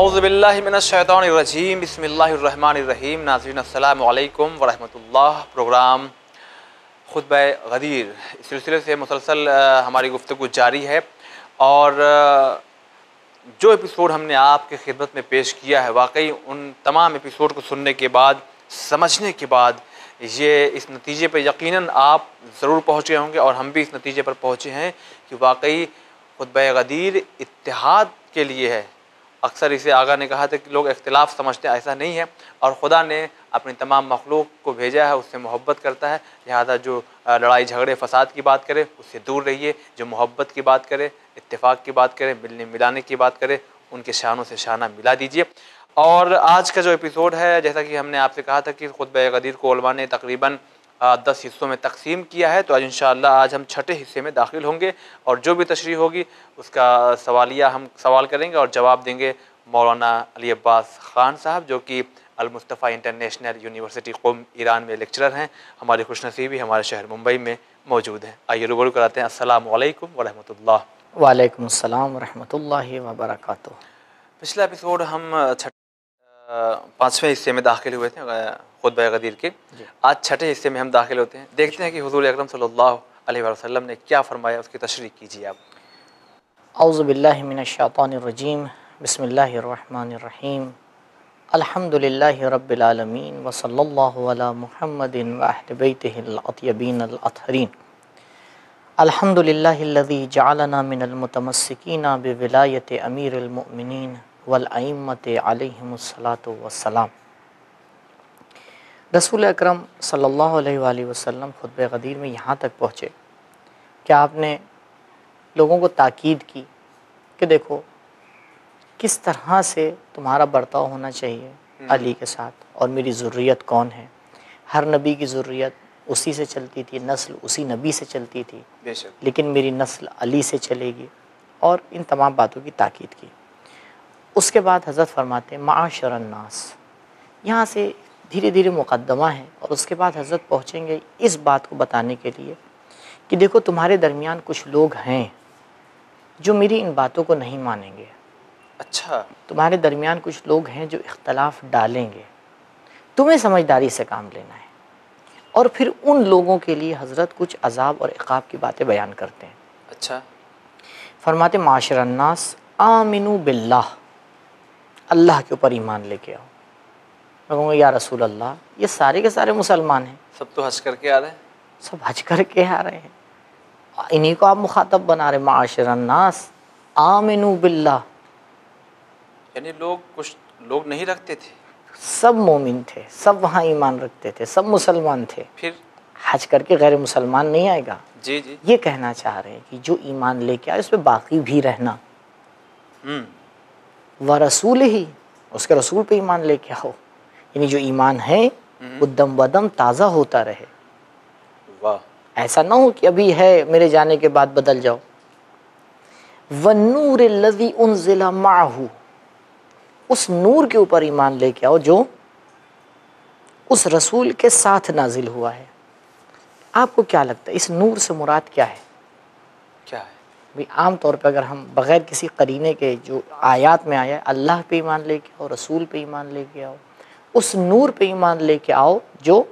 اعوذ باللہ من الشیطان الرجیم بسم اللہ الرحمن الرحیم۔ ناظرین السلام علیکم ورحمۃ اللہ۔ پروگرام خطبہ غدیر اس سلسلے سے مسلسل ہماری گفتگو جاری ہے، اور جو ایپیسوڈ ہم نے آپ کی خدمت میں پیش کیا ہے، واقعی ان تمام ایپیسوڈ کو سننے کے بعد، سمجھنے کے بعد یہ اس نتیجے پہ یقیناً آپ ضرور پہنچے ہوں گے، اور ہم بھی اس نتیجے پر پہنچے ہیں کہ واقعی خطبہ غدیر اتحاد کے لیے ہے۔ اکثر اسے آقا نے کہا تھا کہ لوگ اختلاف سمجھتے ہیں، ایسا نہیں ہے، اور خدا نے اپنی تمام مخلوق کو بھیجا ہے، اس سے محبت کرتا ہے، لہذا جو لڑائی جھگڑے فساد کی بات کرے اس سے دور رہیے، جو محبت کی بات کرے، اتفاق کی بات کرے، ملنے ملانے کی بات کرے، ان کے شانوں سے شانہ ملا دیجیے۔ اور آج کا جو ایپیسوڈ ہے، جیسا کہ ہم نے آپ سے کہا تھا کہ خطبہ غدیر کو علماء نے تقریباً 10 حصوں میں تقسیم کیا ہے، تو آج انشاءاللہ آج ہم چھٹے حصے میں داخل ہوں گے، اور جو بھی تشریح ہوگی اس کا سوالیہ ہم سوال کریں گے اور جواب دیں گے مولانا علی عباس خان صاحب، جو کہ المصطفیٰ انٹرنیشنل یونیورسٹی قم ایران میں لیکچرر ہیں۔ ہماری خوش نصیبی ہمارے شہر ممبئی میں موجود ہیں۔ آئیے روبرو کراتے ہیں۔ السلام علیکم ورحمۃ اللہ۔ وعلیکم السلام ورحمۃ اللہ وبرکاتہ۔ پچھلا ایپیسوڈ ہم 5ویں حصے میں داخل ہوئے تھے خطبہ غدیر کے، آج چھٹے حصے میں ہم داخل ہوتے ہیں۔ دیکھتے ہیں کہ حضور اکرم صلی اللہ علیہ وسلم نے کیا فرمایا، اس کی تشریح کیجیے آپ۔ اعوذ باللہ من الشیطان الرجیم، بسم اللہ الرحمن الرحیم، الحمد للہ رب العالمین، وصلی اللہ علی محمد واہل بیتہ الاطیبین الاطہرین، الحمد للہ الذی جعلنا من المتمسکین بولایۃ امیر المؤمنین والائمۃ علیہم الصلاۃ والسلام۔ رسول اکرم صلی اللہ علیہ وآلہ وسلم خطبہ غدیر میں یہاں تک پہنچے کہ آپ نے لوگوں کو تاکید کی کہ دیکھو کس طرح سے تمہارا برتاؤ ہونا چاہیے علی کے ساتھ، اور میری ذریت کون ہے۔ ہر نبی کی ذریت اسی سے چلتی تھی، نسل اسی نبی سے چلتی تھی، بے شک، لیکن میری نسل علی سے چلے گی، اور ان تمام باتوں کی تاکید کی۔ اس کے بعد حضرت فرماتے ہیں معاشر الناس، یہاں سے دھیرے دھیرے مقدمہ ہے، اور اس کے بعد حضرت پہنچیں گے اس بات کو بتانے کے لیے کہ دیکھو تمہارے درمیان کچھ لوگ ہیں جو میری ان باتوں کو نہیں مانیں گے۔ اچھا، تمہارے درمیان کچھ لوگ ہیں جو اختلاف ڈالیں گے، تمہیں سمجھداری سے کام لینا ہے۔ اور پھر ان لوگوں کے لیے حضرت کچھ عذاب اور عقاب کی باتیں بیان کرتے ہیں۔ اچھا، فرماتے معاشر الناس آمنوا باللہ، اللہ کے اوپر ایمان لے کے آؤ۔ میں کہوں گا یا رسول اللہ، یہ سارے کے سارے مسلمان ہیں، سب تو حج کر کے آ رہے ہیں۔ سب حج کر کے آ رہے ہیں، انہی کو آپ مخاطب بنا رہے، معاشر الناس آمنوا باللہ۔ یعنی کچھ لوگ نہیں رکھتے تھے، سب مومن تھے، سب وہاں ایمان رکھتے تھے، سب مسلمان تھے۔ پھر حج کر کے غیر مسلمان نہیں آئے گا۔ جی جی، یہ کہنا چاہ رہے ہیں کہ جو ایمان لے کے آئے اس پہ باقی بھی رہنا، ورسول ہی، اس کے رسول پہ ایمان لے کے آؤ، یعنی جو ایمان ہے وہ دم بدم تازہ ہوتا رہے۔ واہ، ایسا نہ ہو کہ ابھی ہے میرے جانے کے بعد بدل جاؤ۔ وَالنُّورِ الَّذِي أُنزِلَ مَعَهُ، اس نور کے اوپر ایمان لے کے آؤ جو اس رسول کے ساتھ نازل ہوا ہے۔ آپ کو کیا لگتا ہے اس نور سے مراد کیا ہے؟ کیا ہے؟ بھی عام طور پہ اگر ہم بغیر کسی قرینے کے جو آیات میں آیا ہے، اللہ پہ ایمان لے کے آؤ، رسول پہ ایمان لے کے آؤ، اس نور پہ ایمان لے کے آؤ جو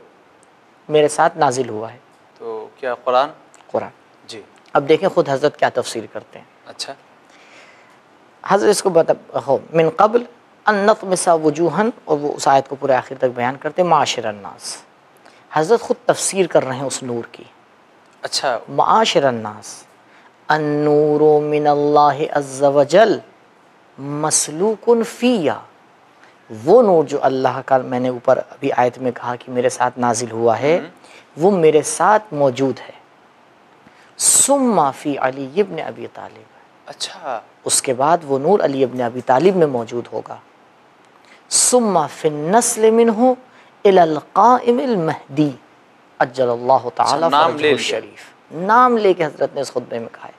میرے ساتھ نازل ہوا ہے، تو کیا قرآن؟ قرآن۔ جی، اب دیکھیں خود حضرت کیا تفسیر کرتے ہیں۔ اچھا، حضرت اس کو من قبل ان نطمس وجوہن، اور وہ اس آیت کو پورے آخر تک بیان کرتے ہیں معاشر الناس۔ حضرت خود تفسیر کر رہے ہیں اس نور کی۔ اچھا، معاشر الناس النور من اللہ عز وجل مسلوک فیہ، وہ نور جو اللہ کا میں نے اوپر ابھی آیت میں کہا کہ میرے ساتھ نازل ہوا ہے، وہ میرے ساتھ موجود ہے۔ ثم فی علی ابن ابی طالب، اچھا، اس کے بعد وہ نور علی ابن ابی طالب میں موجود ہوگا۔ ثم فی النسل منہ الی القائم المہدی عجل اللہ تعالی نام فرجہ لے لیا۔ الشریف، نام لے کے حضرت نے اس خطبے میں کہا ہے،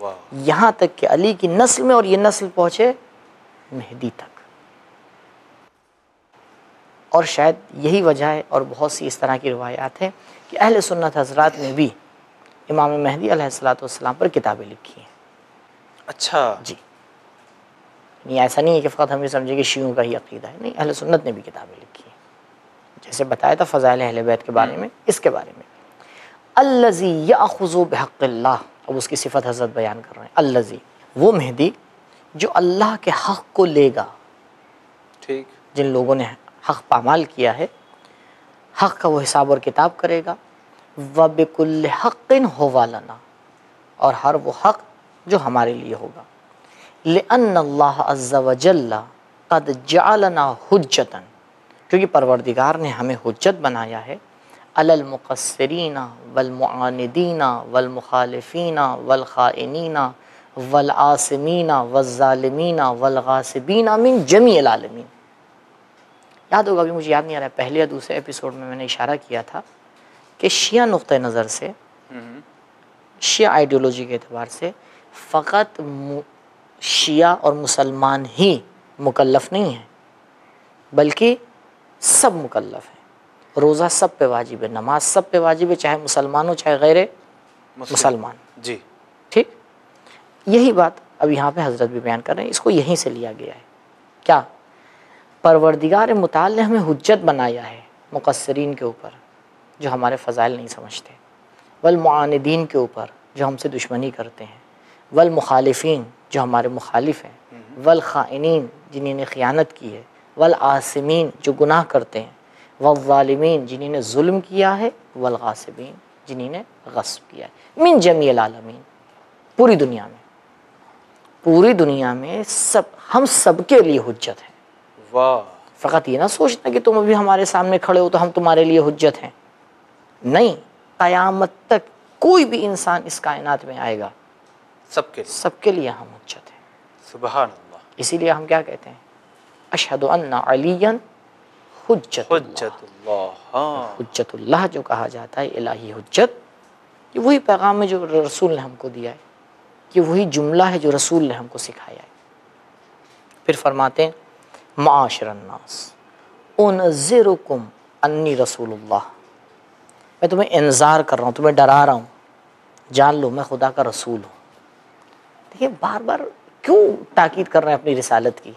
واہ، یہاں تک کہ علی کی نسل میں، اور یہ نسل پہنچے مہدی تک۔ اور شاید یہی وجہ ہے، اور بہت سی اس طرح کی روایات ہیں کہ اہل سنت حضرات نے بھی امام مہدی علیہ الصلوۃ والسلام پر کتابیں لکھی ہیں۔ اچھا، جی، یعنی ایسا نہیں ہے کہ فقط ہم یہ سمجھیں کہ شیعوں کا ہی عقیدہ ہے، نہیں، اہل سنت نے بھی کتابیں لکھی ہیں، جیسے بتایا تھا فضائل اہل بیت کے بارے میں، اس کے بارے میں الذی یاخذ بحق اللہ، اب اس کی صفت حضرت بیان کر رہے ہیں، الذی، وہ مہدی جو اللہ کے حق کو لے گا، ٹھیک، جن لوگوں نے حق پامال کیا ہے، حق کا وہ حساب اور کتاب کرے گا، وَبِكُلِّ حَقٍ هُوَ لَنَا، اور ہر وہ حق جو ہمارے لیے ہوگا، لِأَنَّ اللَّهَ عَزَّ وَجَلَّ قَدْ جَعَلَنَا حُجَّةً، کیونکہ پروردگار نے ہمیں حجت بنایا ہے، عَلَى الْمُقَصِّرِينَ وَالْمُعَانِدِينَ وَالْمُخَالِفِينَ وَالْخَائِنِينَ وَالْعَاصِمِينَ وَالظَّالِمِينَ وَالْغَاصِبِينَ مِنْ جَمِيعِ الْعَالَمِينَ۔ یاد ہوگا، ابھی مجھے یاد نہیں آ رہا ہے، پہلے یا دوسرے ایپیسوڈ میں نے اشارہ کیا تھا کہ شیعہ نقطہ نظر سے، شیعہ آئیڈیولوجی کے اعتبار سے فقط شیعہ اور مسلمان ہی مکلف نہیں ہیں، بلکہ سب مکلف ہیں، روزہ سب پہ واجب ہے، نماز سب پہ واجب ہے، چاہے مسلمان ہو چاہے غیر مسلمان، جی، ٹھیک۔ یہی بات اب یہاں پہ حضرت بھی بیان کر رہے ہیں، اس کو یہیں سے لیا گیا ہے، کیا پروردگار متعال نے ہمیں حجت بنایا ہے مقصرین کے اوپر جو ہمارے فضائل نہیں سمجھتے، والمعاندین کے اوپر جو ہم سے دشمنی کرتے ہیں، والمخالفین جو ہمارے مخالف ہیں، والخائنین جنہوں نے خیانت کی ہے، والعاصمین جو گناہ کرتے ہیں، والظالمین جنہوں نے ظلم کیا ہے، والغاصبین جنہوں نے غصب کیا ہے، من جمیع العالمین، پوری دنیا میں، پوری دنیا میں سب، ہم سب کے لیے حجت ہے۔ واہ، فقط یہ نہ سوچنا کہ تم ابھی ہمارے سامنے کھڑے ہو تو ہم تمہارے لیے حجت ہیں، نہیں، قیامت تک کوئی بھی انسان اس کائنات میں آئے گا، سب کے لیے، سب کے لیے ہم حجت ہیں۔ سبحان اللہ، اسی لیے ہم کیا کہتے ہیں، اشہد ان علیٰ حجت اللہ، حجت اللہ، ہاں، حجت اللہ جو کہا جاتا ہے، الہی حجت، یہ وہی پیغام ہے جو رسول نے ہم کو دیا ہے، یہ وہی جملہ ہے جو رسول نے ہم کو سکھایا ہے۔ پھر فرماتے ہیں معاشر الناس انذرکم انی رسول اللہ، میں تمہیں انذار کر رہا ہوں، تمہیں ڈرا رہا ہوں، جان لو میں خدا کا رسول ہوں۔ دیکھیے بار بار کیوں تاکید کر رہے ہیں اپنی رسالت کی،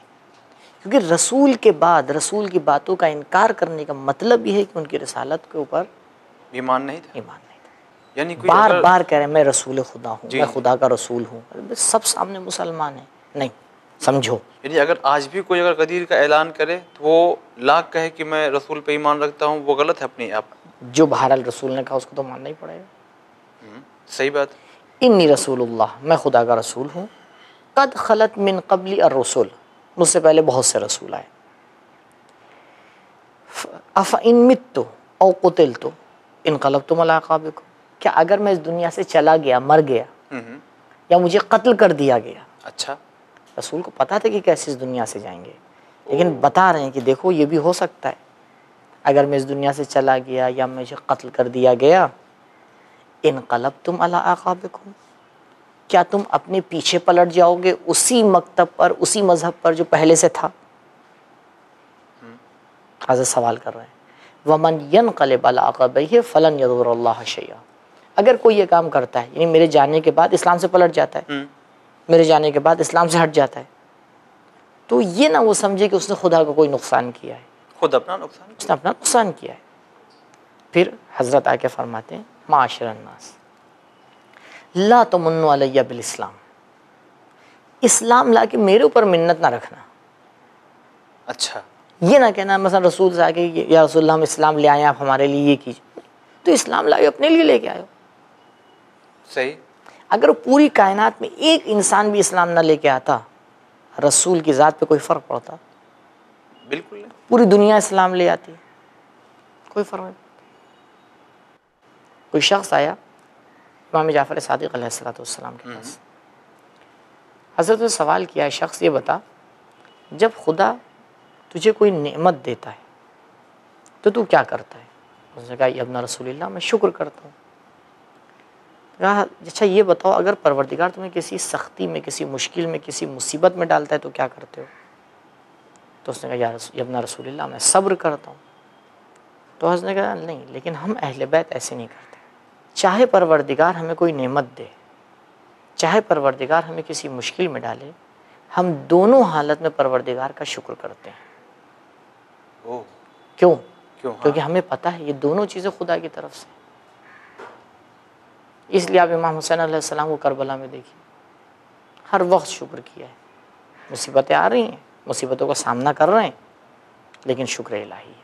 کیونکہ رسول کے بعد رسول کی باتوں کا انکار کرنے کا مطلب یہ ہے کہ ان کی رسالت کے اوپر ایمان نہیں تھا، ایمان نہیں تھا۔ یعنی کوئی بار اگر بار کہہ رہے ہیں میں رسول خدا ہوں، جی میں جی، خدا کا رسول ہوں، سب سامنے مسلمان ہیں، نہیں، سمجھو، یعنی اگر آج بھی کوئی اگر غدیر کا اعلان کرے تو وہ لاکھ کہے کہ میں رسول پہ ایمان رکھتا ہوں، وہ غلط ہے اپنی آپ، جو بہرحال رسول نے کہا اس کو تو ماننا ہی پڑے گا۔ صحیح بات، انی رسول اللہ، میں خدا کا رسول ہوں، قد خلت من قبلی الرسل، مجھ سے پہلے بہت سے رسول آئے، افئن مت او قتلت انقلبتم علی اعقابکم، کیا اگر میں اس دنیا سے چلا گیا، مر گیا، یا مجھے قتل کر دیا گیا، اچھا، رسول کو پتا تھا کہ کیسے اس دنیا سے جائیں گے، لیکن بتا رہے ہیں کہ دیکھو یہ بھی ہو سکتا ہے، اگر میں اس دنیا سے چلا گیا یا مجھے قتل کر دیا گیا، انقلبتم علی اعقابکم، کیا تم اپنے پیچھے پلٹ جاؤ گے اسی مکتب پر، اسی مذہب پر جو پہلے سے تھا؟ حضرت سوال کر رہے ہیں وَمَنْ يَنْقَلِبْ عَلَىٰ عَقِبَيْهِ فَلَنْ يَضُرَّ اللَّهَ شَيْئًا، اگر کوئی یہ کام کرتا ہے، یعنی میرے جانے کے بعد اسلام سے پلٹ جاتا ہے، میرے جانے کے بعد اسلام سے ہٹ جاتا ہے، تو یہ نہ وہ سمجھے کہ اس نے خدا کو کوئی نقصان کیا ہے، خود اپنا نقصان، اس نے اپنا نقصان کیا ہے۔ پھر حضرت آ کے فرماتے ہیں معاشر الناس لا تمنوا علیہ بالاسلام، اسلام لا کے میرے اوپر منت نہ رکھنا، اچھا، یہ نہ کہنا مثلا رسول سے آگے یا رسول اللہ ہم اسلام لے آئے ہیں، آپ ہمارے لیے یہ کیجیے، تو اسلام لائے اپنے لیے لے کے آئے ہو۔ صحیح، اگر پوری کائنات میں ایک انسان بھی اسلام نہ لے کے آتا، رسول کی ذات پہ کوئی فرق پڑتا؟ بالکل نہیں، پوری دنیا اسلام لے آتی، کوئی فرق نہیں۔ کوئی شخص آیا امام جعفر صادق علیہ السلام کے پاس، حضرت نے سوال کیا، شخص یہ بتا جب خدا تجھے کوئی نعمت دیتا ہے تو تو کیا کرتا ہے؟ اس نے کہا یا ابن رسول اللہ میں شکر کرتا ہوں۔ کہا اچھا یہ بتاؤ اگر پروردگار تمہیں کسی سختی میں، کسی مشکل میں، کسی مصیبت میں ڈالتا ہے تو کیا کرتے ہو؟ تو اس نے کہا یا ابن رسول اللہ میں صبر کرتا ہوں۔ تو حضرت نے کہا نہیں، لیکن ہم اہل بیت ایسے نہیں کرتے، چاہے پروردگار ہمیں کوئی نعمت دے، چاہے پروردگار ہمیں کسی مشکل میں ڈالے، ہم دونوں حالت میں پروردگار کا شکر کرتے ہیں. اوہ کیوں؟ کیوں؟ کیونکہ ہمیں پتہ ہے یہ دونوں چیزیں خدا کی طرف سے. اس لیے آپ امام حسین علیہ السلام کو کربلا میں دیکھیے، ہر وقت شکر کیا ہے. مصیبتیں آ رہی ہیں، مصیبتوں کا سامنا کر رہے ہیں، لیکن شکر الہی ہے.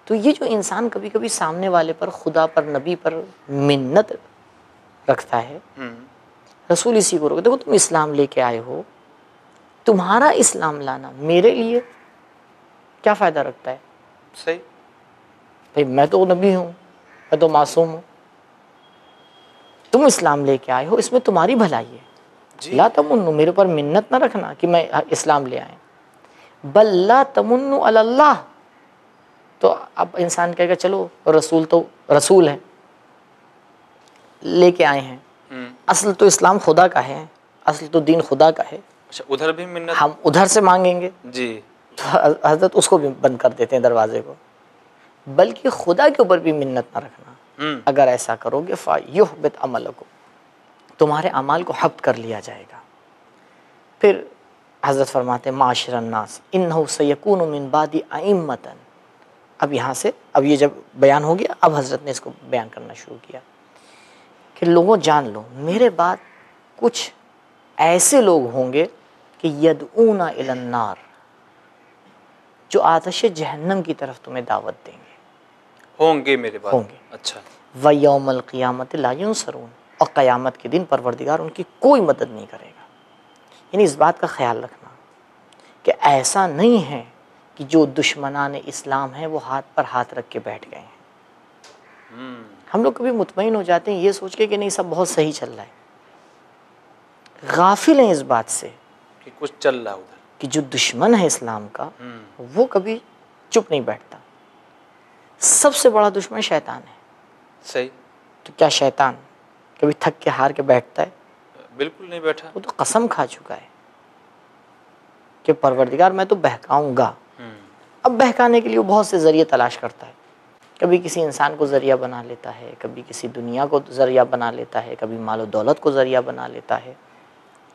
تو یہ جو انسان کبھی کبھی سامنے والے پر، خدا پر، نبی پر منت رکھتا ہے، رسول اسی کو روکے. دیکھو تم اسلام لے کے آئے ہو، تمہارا اسلام لانا میرے لیے کیا فائدہ رکھتا ہے؟ صحیح. بھائی میں تو نبی ہوں، میں تو معصوم ہوں. تم اسلام لے کے آئے ہو، اس میں تمہاری بھلائی ہے. جی لا تمنو، میرے پر منت نہ رکھنا کہ میں اسلام لے آئے. بل لا تمنو علی اللہ. تو اب انسان کہے گا چلو رسول تو رسول ہے، لے کے آئے ہیں، اصل تو اسلام خدا کا ہے، اصل تو دین خدا کا ہے، اچھا ادھر بھی منت. ہم ادھر سے مانگیں گے. جی تو حضرت اس کو بھی بند کر دیتے ہیں دروازے کو. بلکہ خدا کے اوپر بھی منت نہ رکھنا. اگر ایسا کرو گے فَيُحْبِطْ عَمَلَكُمْ، تمہارے اعمال کو حبط کر لیا جائے گا. پھر حضرت فرماتے ہیں معاشر الناس انہ سیکون من بعد ائمۃ. اب یہاں سے اب یہ جب بیان ہو گیا، اب حضرت نے اس کو بیان کرنا شروع کیا کہ لوگوں جان لو میرے بعد کچھ ایسے لوگ ہوں گے کہ یدعون الی النار، جو آتش جہنم کی طرف تمہیں دعوت دیں گے. ہوں گے میرے بعد. ہوں گے. اچھا. وَيَوْمَ الْقِيَامَةِ لَا يُنْصَرُونَ، اور قیامت کے دن پروردگار ان کی کوئی مدد نہیں کرے گا. یعنی اس بات کا خیال رکھنا کہ ایسا نہیں ہے کہ جو دشمنان اسلام ہیں وہ ہاتھ پر ہاتھ رکھ کے بیٹھ گئے ہیں. ہم لوگ کبھی مطمئن ہو جاتے ہیں یہ سوچ کے کہ نہیں سب بہت صحیح چل رہا ہے. غافل ہیں اس بات سے کہ کچھ چل رہا ادھر. کہ جو دشمن ہے اسلام کا وہ کبھی چپ نہیں بیٹھتا. سب سے بڑا دشمن شیطان ہے. صحیح. تو کیا شیطان کبھی تھک کے ہار کے بیٹھتا ہے؟ بالکل نہیں بیٹھا. وہ تو قسم کھا چکا ہے کہ پروردگار میں تو بہکاؤں گا. اب بہکانے کے لیے وہ بہت سے ذریعے تلاش کرتا ہے. کبھی کسی انسان کو ذریعہ بنا لیتا ہے، کبھی کسی دنیا کو ذریعہ بنا لیتا ہے، کبھی مال و دولت کو ذریعہ بنا لیتا ہے.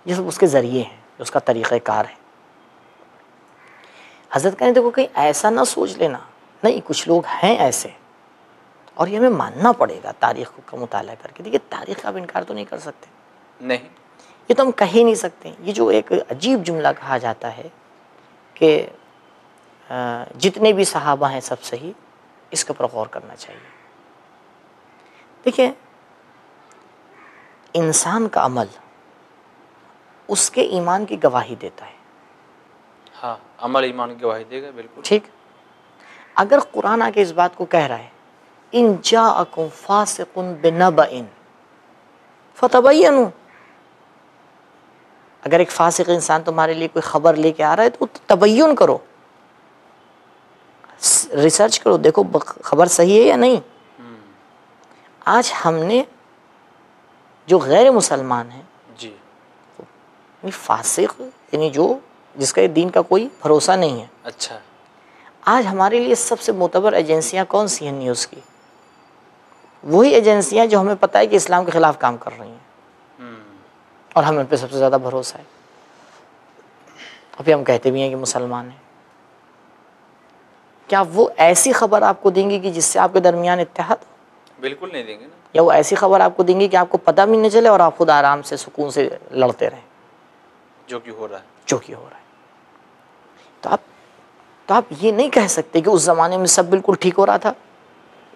یہ سب اس کے ذریعے ہیں، اس کا طریقہ کار ہے. حضرت کہنے دیکھو کہیں ایسا نہ سوچ لینا، نہیں کچھ لوگ ہیں ایسے، اور یہ ہمیں ماننا پڑے گا تاریخ کا مطالعہ کر کے. دیکھیے تاریخ کا آپ انکار تو نہیں کر سکتے. نہیں، یہ تو ہم کہہ ہی نہیں سکتے. یہ جو ایک عجیب جملہ کہا جاتا ہے کہ جتنے بھی صحابہ ہیں سب صحیح، اس کے اوپر غور کرنا چاہیے. دیکھیں انسان کا عمل اس کے ایمان کی گواہی دیتا ہے. ہاں عمل ایمان کی گواہی دے گا. بالکل ٹھیک. اگر قرآن آ کے اس بات کو کہہ رہا ہے ان جاءکم فاسق بنبأ فتبینوا، اگر ایک فاسق انسان تمہارے لیے کوئی خبر لے کے آ رہا ہے تو تبین کرو، ریسرچ کرو، دیکھو خبر صحیح ہے یا نہیں. آج ہم نے جو غیر مسلمان ہیں، جی یعنی فاسق یعنی جو جس کا دین کا کوئی بھروسہ نہیں ہے، اچھا آج ہمارے لیے سب سے معتبر ایجنسیاں کون سی ہیں نیوز کی؟ وہی ایجنسیاں جو ہمیں پتہ ہے کہ اسلام کے خلاف کام کر رہی ہیں، اور ہمیں ان پہ سب سے زیادہ بھروسہ ہے. ابھی ہم کہتے بھی ہیں کہ مسلمان ہیں. کیا وہ ایسی خبر آپ کو دیں گی کہ جس سے آپ کے درمیان اتحاد ہو؟ بالکل نہیں دیں گے نا. یا وہ ایسی خبر آپ کو دیں گی کہ آپ کو پتہ بھی نہیں چلے اور آپ خود آرام سے سکون سے لڑتے رہیں، جو کہ ہو رہا ہے. جو کہ ہو رہا ہے. تو آپ یہ نہیں کہہ سکتے کہ اس زمانے میں سب بالکل ٹھیک ہو رہا تھا،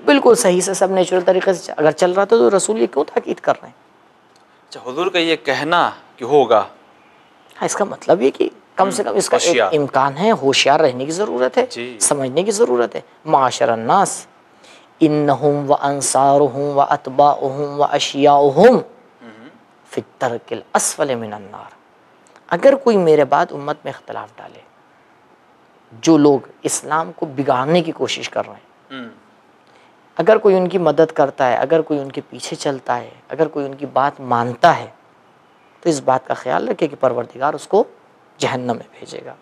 بالکل صحیح سے سب نیچرل طریقے سے اگر چل رہا تھا تو رسول یہ کیوں تاکید کر رہے ہیں؟ اچھا حضور کا یہ کہنا کہ ہوگا، ہاں اس کا مطلب یہ کہ کم سے کم اس کا ایک ہوشیار. امکان ہے. ہوشیار رہنے کی ضرورت ہے، جی. سمجھنے کی ضرورت ہے. معاشر الناس انہم و انصارہم و اتباعہم و اشیاؤہم فی الدرک الاسفل من النار. اگر کوئی میرے بعد امت میں اختلاف ڈالے، جو لوگ اسلام کو بگاڑنے کی کوشش کر رہے ہیں، اگر کوئی ان کی مدد کرتا ہے، اگر کوئی ان کے پیچھے چلتا ہے، اگر کوئی ان کی بات مانتا ہے، تو اس بات کا خیال رکھے کہ پروردگار اس کو جہنم میں بھیجے گا.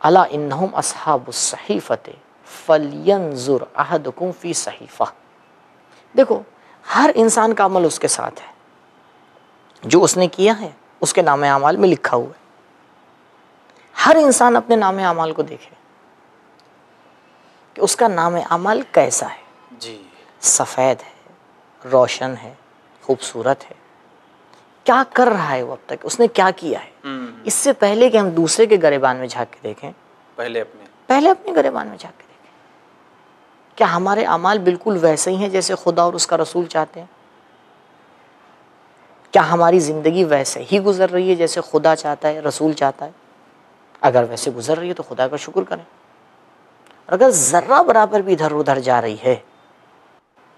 الا انہم اصحاب الصحیفۃ فلینظر احدکم فی صحیفہ. دیکھو ہر انسان کا عمل اس کے ساتھ ہے، جو اس نے کیا ہے اس کے نام اعمال میں لکھا ہوا ہے. ہر انسان اپنے نام اعمال کو دیکھے کہ اس کا نام اعمال کیسا ہے. جی. سفید ہے، روشن ہے، خوبصورت ہے، کیا کر رہا ہے وہ اب تک، اس نے کیا کیا ہے. اس سے پہلے کہ ہم دوسرے کے گریبان میں جھانک کے دیکھیں، پہلے اپنے گریبان میں جھانک کے دیکھیں. کیا ہمارے اعمال بالکل ویسے ہی ہیں جیسے خدا اور اس کا رسول چاہتے ہیں؟ کیا ہماری زندگی ویسے ہی گزر رہی ہے جیسے خدا چاہتا ہے، رسول چاہتا ہے؟ اگر ویسے گزر رہی ہے تو خدا کا شکر کریں. اور اگر ذرہ برابر بھی ادھر ادھر جا رہی ہے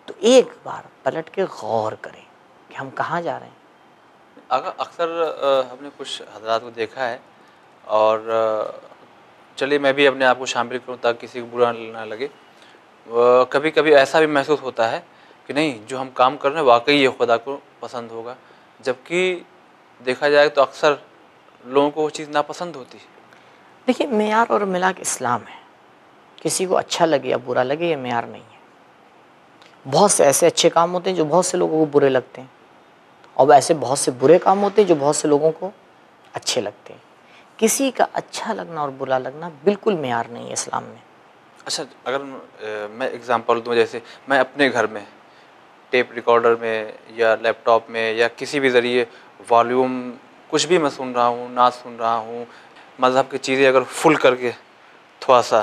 تو ایک بار پلٹ کے غور کریں کہ ہم کہاں جا رہے ہیں. اکثر ہم نے کچھ حضرات کو دیکھا ہے، اور چلیے میں بھی اپنے آپ کو شامل کروں تاکہ کسی کو برا نہ لگے. کبھی کبھی ایسا بھی محسوس ہوتا ہے کہ نہیں، جو ہم کام کر رہے ہیں واقعی یہ خدا کو پسند ہوگا، جبکہ دیکھا جائے تو اکثر لوگوں کو وہ چیز ناپسند ہوتی ہے. دیکھیے، معیار اور ملاک اسلام ہے. کسی کو اچھا لگے یا برا لگے یہ معیار نہیں ہے. بہت سے ایسے اچھے کام ہوتے ہیں جو بہت سے لوگوں کو برے لگتے ہیں، اور ایسے بہت سے برے کام ہوتے ہیں جو بہت سے لوگوں کو اچھے لگتے ہیں. کسی کا اچھا لگنا اور برا لگنا بالکل معیار نہیں ہے اسلام میں. اچھا، اگر میں اگزامپل دوں، جیسے میں اپنے گھر میں ٹیپ ریکارڈر میں یا لیپ ٹاپ میں یا کسی بھی ذریعے والیوم کچھ بھی میں سن رہا ہوں، نعت سن رہا ہوں، مذہب کی چیزیں اگر فل کر کے تھوڑا سا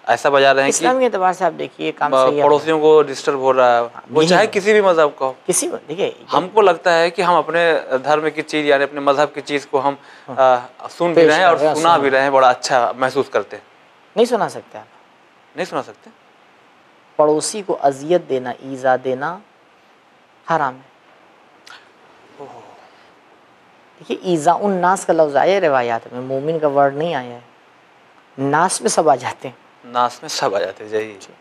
ایسا بجا رہے ہیں کہ اسلام کے اعتبار سے آپ دیکھیے کام صحیح ہے. پڑوسیوں کو ڈسٹرب ہو رہا ہے، وہ چاہے کسی بھی مذہب کا ہو. کسی دیکھیے ہم کو لگتا ہے کہ ہم اپنے دھرم کی چیز یعنی اپنے مذہب کی چیز کو ہم سن بھی رہے ہیں اور سنا بھی رہے ہیں، بڑا اچھا محسوس کرتے ہیں. نہیں سنا سکتے آپ. نہیں سنا سکتے. پڑوسی کو اذیت دینا، ایذا دینا حرام ہے. دیکھیے، ایذا الناس کا لفظ آیا ہے روایات میں، مومن کا ورڈ نہیں آیا ہے. ناس میں سب آ جاتے ہیں. ناس میں سب آ جاتے ہیں. جی.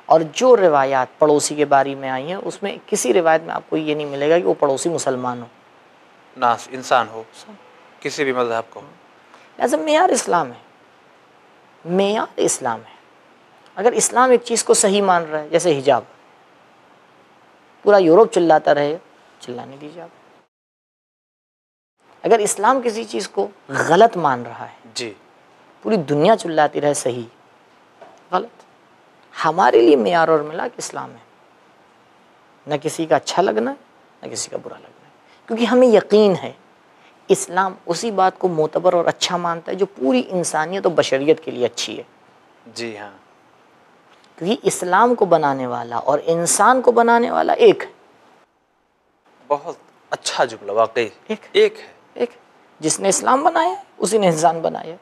اور جو روایات پڑوسی کے بارے میں آئی ہیں اس میں کسی روایت میں آپ کو یہ نہیں ملے گا کہ وہ پڑوسی مسلمان ہو. ناس انسان ہو، کسی بھی مذہب کو. لہٰذا معیار اسلام ہے. معیار اسلام ہے. اگر اسلام ایک چیز کو صحیح مان رہا ہے، جیسے حجاب، پورا یورپ چلاتا رہے، چلانے دیجیے آپ. اگر اسلام کسی چیز کو غلط مان رہا ہے، جی، پوری دنیا چلاتی رہے صحیح، غلط. ہمارے لیے معیار اور ملاک اسلام ہے. نہ کسی کا اچھا لگنا ہے، نہ کسی کا برا لگنا ہے، کیونکہ ہمیں یقین ہے اسلام اسی بات کو معتبر اور اچھا مانتا ہے جو پوری انسانیت و بشریت کے لیے اچھی ہے. جی ہاں. کیونکہ اسلام کو بنانے والا اور انسان کو بنانے والا ایک ہے. بہت اچھا جملہ، واقعی ایک ہے. جس نے اسلام بنایا ہے اسی نے انسان بنایا ہے.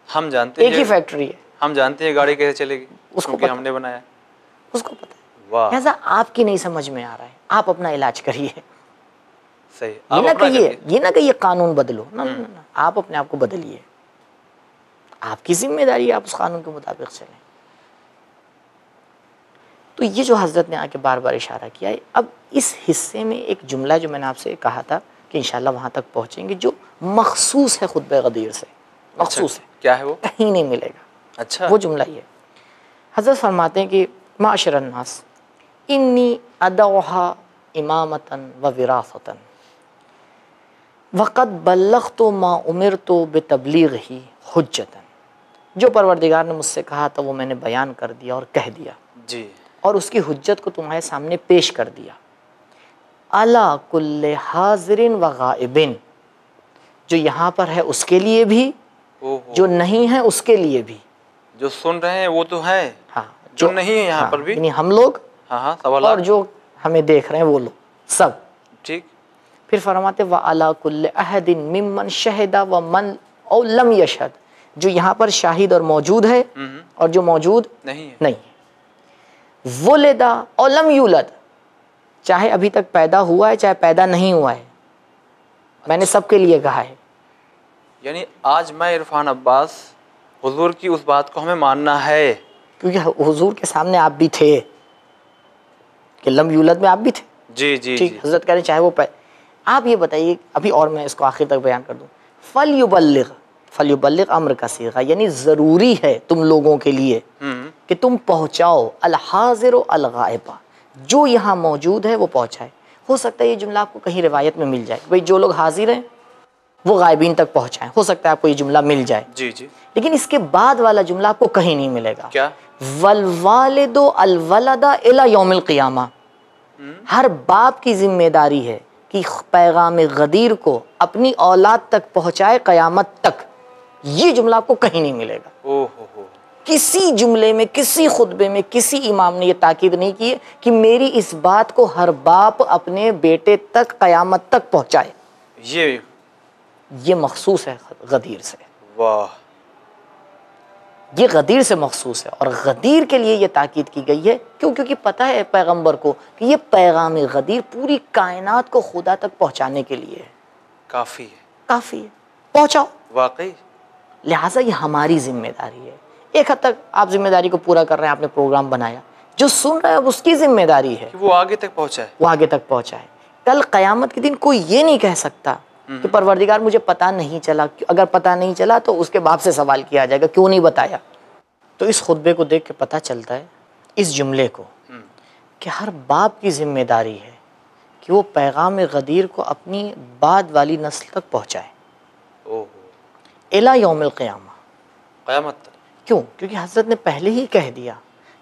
ہم جانتے ہیں ایک ہی فیکٹری ہے. ہم جانتے ہیں گاڑی کیسے چلے گی، اس کو کیونکہ ہم نے بنایا. اس کو پتہ ہے. واہ. لہٰذا آپ کی نہیں سمجھ میں آ رہا ہے، آپ اپنا علاج کریے. صحیح. یہ نہ کہیے قانون بدلو، نہ آپ اپنے آپ کو بدلیے. آپ کی ذمہ داری ہے، آپ اس قانون کے مطابق چلیں. تو یہ جو حضرت نے آ کے بار بار اشارہ کیا ہے، اب اس حصے میں ایک جملہ جو میں نے آپ سے کہا تھا کہ انشاءاللہ وہاں تک پہنچیں گے، جو مخصوص ہے خطبہ غدیر سے، مخصوص ہے. کیا ہے وہ؟ کہیں نہیں ملے گا. اچھا. وہ جملہ یہ حضرت فرماتے ہیں کہ معاشر الناس انی ادعوها امامتا و وراثتا وقد بلغت ما امرت بتبلیغہ حجتا. جو پروردگار نے مجھ سے کہا تھا وہ میں نے بیان کر دیا اور کہہ دیا. جی. اور اس کی حجت کو تمہارے سامنے پیش کر دیا. علی کل حاضر و غائب، جو یہاں پر ہے اس کے لیے بھی، جو نہیں ہے اس کے لیے بھی. جو سن رہے ہیں وہ تو ہے، ہاں، جو نہیں ہے یہاں پر بھی، یعنی ہم لوگ، ہاں اور جو ہمیں دیکھ رہے ہیں وہ لوگ سب. ٹھیک. پھر فرماتے وَعَلَىٰ كُلِّ أَحَدٍ مِّمَّنْ شَهِدَ وَمَنْ أَوْ لَمْ يَشْهَدْ، جو یہاں پر شاہد اور موجود ہے اور جو موجود نہیں ہے. وَلِدَ أَوْ لَمْ يُولَدْ، چاہے ابھی تک پیدا ہوا ہے چاہے پیدا نہیں ہوا ہے، میں نے سب کے لیے کہا ہے. یعنی آج میں عرفان عباس، حضور کی اس بات کو ہمیں ماننا ہے، کیونکہ حضور کے سامنے آپ بھی تھے کہ لم یولد میں آپ بھی تھے. جی جی ٹھیک. جی. حضرت کہہ رہے ہیں چاہے وہ آپ یہ بتائیے ابھی، اور میں اس کو آخر تک بیان کر دوں. فلیبلغ امر کا صیغہ، یعنی ضروری ہے تم لوگوں کے لیے کہ تم پہنچاؤ الحاضر و الغائبہ، جو یہاں موجود ہے وہ پہنچائے. ہو سکتا ہے یہ جملہ آپ کو کہیں روایت میں مل جائے، بھئی جو لوگ حاضر ہیں وہ غائبین تک پہنچائیں. ہو سکتا ہے آپ کو یہ جملہ مل جائے. جی جی. لیکن اس کے بعد والا جملہ آپ کو کہیں نہیں ملے گا. کیا؟ والوالد الولد الی یوم القیامہ. ہر باپ کی ذمہ داری ہے کہ پیغام غدیر کو اپنی اولاد تک پہنچائے قیامت تک. یہ جملہ آپ کو کہیں نہیں ملے گا. اوہ ہو. کسی جملے میں، کسی خطبے میں کسی امام نے یہ تاکید نہیں کی ہے کہ میری اس بات کو ہر باپ اپنے بیٹے تک قیامت تک پہنچائے. یہ مخصوص ہے غدیر سے. واہ. یہ غدیر سے مخصوص ہے، اور غدیر کے لیے یہ تاکید کی گئی ہے کیونکہ پتہ ہے پیغمبر کو کہ یہ پیغام غدیر پوری کائنات کو خدا تک پہنچانے کے لیے ہے. کافی ہے. کافی ہے، پہنچاؤ. واقعی. لہٰذا یہ ہماری ذمہ داری ہے. ایک حد تک آپ ذمہ داری کو پورا کر رہے ہیں، آپ نے پروگرام بنایا، جو سن رہا ہے اب اس کی ذمہ داری ہے کہ وہ آگے تک پہنچائے. وہ آگے تک پہنچائے. کل قیامت کے دن کوئی یہ نہیں کہہ سکتا کہ پروردگار مجھے پتہ نہیں چلا. اگر پتہ نہیں چلا تو اس کے باپ سے سوال کیا جائے گا کیوں نہیں بتایا. تو اس خطبے کو دیکھ کے پتہ چلتا ہے، اس جملے کو، کہ ہر باپ کی ذمہ داری ہے کہ وہ پیغام غدیر کو اپنی بعد والی نسل تک پہنچائے. الی یوم القیامہ. قیامت تک. کیوں؟ کیونکہ حضرت نے پہلے ہی کہہ دیا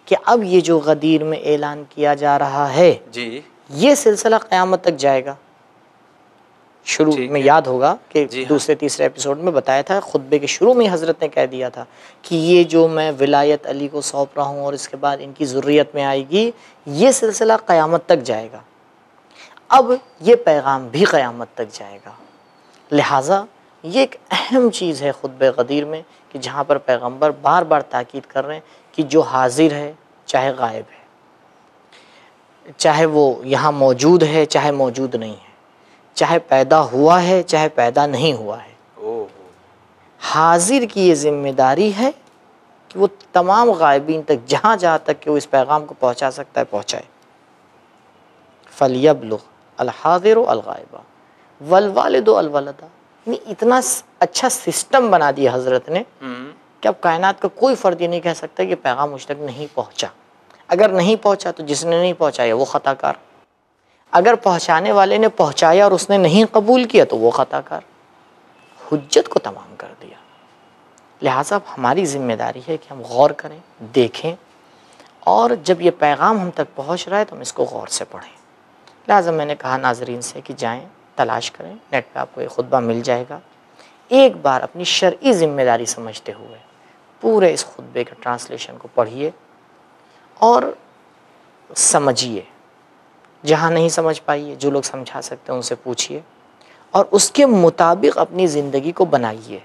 کہ اب یہ جو غدیر میں اعلان کیا جا رہا ہے جی یہ سلسلہ قیامت تک جائے گا. شروع میں یاد ہوگا کہ دوسرے تیسرے ایپیسوڈ میں بتایا تھا، خطبے کے شروع میں حضرت نے کہہ دیا تھا کہ یہ جو میں ولایت علی کو سونپ رہا ہوں اور اس کے بعد ان کی ذریت میں آئے گی، یہ سلسلہ قیامت تک جائے گا. اب یہ پیغام بھی قیامت تک جائے گا. لہٰذا یہ ایک اہم چیز ہے خطبہ غدیر میں کہ جہاں پر پیغمبر بار بار تاکید کر رہے ہیں کہ جو حاضر ہے چاہے غائب ہے، چاہے وہ یہاں موجود ہے چاہے موجود نہیں ہے، چاہے پیدا ہوا ہے چاہے پیدا نہیں ہوا ہے، حاضر کی یہ ذمہ داری ہے کہ وہ تمام غائبین تک جہاں تک کہ وہ اس پیغام کو پہنچا سکتا ہے پہنچائے. فَلْيَبْلُغْ الْحَاضِرُ الْغَائِبَ وَالْوَالِدُ الْوَلَدَ. اتنا اچھا سسٹم بنا دیا حضرت نے کہ اب کائنات کا کوئی فرد یہ نہیں کہہ سکتا کہ پیغام مجھ تک نہیں پہنچا. اگر نہیں پہنچا تو جس نے نہیں پہنچایا وہ خطا کار، اگر پہنچانے والے نے پہنچایا اور اس نے نہیں قبول کیا تو وہ خطا کار. حجت کو تمام کر دیا. لہٰذا ہماری ذمہ داری ہے کہ ہم غور کریں، دیکھیں، اور جب یہ پیغام ہم تک پہنچ رہا ہے تو ہم اس کو غور سے پڑھیں. لہٰذا میں نے کہا ناظرین سے کہ جائیں تلاش کریں، نیٹ پہ آپ کو یہ خطبہ مل جائے گا. ایک بار اپنی شرعی ذمہ داری سمجھتے ہوئے پورے اس خطبے کے ٹرانسلیشن کو پڑھیے اور سمجھیے. جہاں نہیں سمجھ پائیے، جو لوگ سمجھا سکتے ہیں ان سے پوچھیے، اور اس کے مطابق اپنی زندگی کو بنائیے.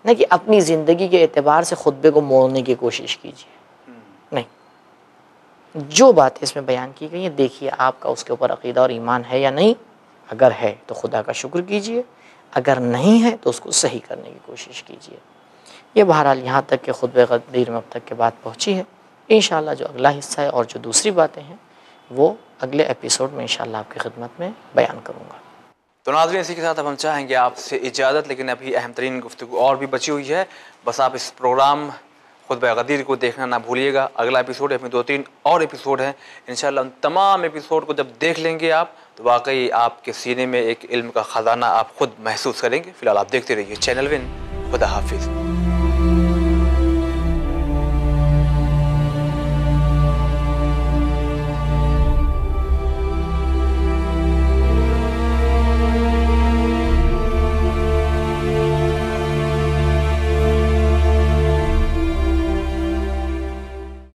نہ کہ اپنی زندگی کے اعتبار سے خطبے کو موڑنے کی کوشش کیجیے. نہیں، جو باتیں اس میں بیان کی گئی ہیں دیکھیے آپ کا اس کے اوپر عقیدہ اور ایمان ہے یا نہیں. اگر ہے تو خدا کا شکر کیجیے، اگر نہیں ہے تو اس کو صحیح کرنے کی کوشش کیجیے. یہ بہرحال یہاں تک کہ خطبہ غدیر میں اب تک کے بات پہنچی ہے. انشاءاللہ جو اگلا حصہ ہے اور جو دوسری باتیں ہیں وہ اگلے ایپیسوڈ میں انشاءاللہ آپ کی خدمت میں بیان کروں گا. تو ناظرین اسی کے ساتھ اب ہم چاہیں گے آپ سے اجازت، لیکن ابھی اہم ترین گفتگو اور بھی بچی ہوئی ہے. بس آپ اس پروگرام خطبہ غدیر کو دیکھنا نہ بھولیے گا. اگلا ایپیسوڈ ہے، ہمیں 2-3 اور ایپیسوڈ ہیں. انشاءاللہ ان تمام ایپیسوڈ کو جب دیکھ لیں گے آپ تو واقعی آپ کے سینے میں ایک علم کا خزانہ آپ خود محسوس کریں گے. فی الحال آپ دیکھتے رہیے چینل ون. خدا حافظ.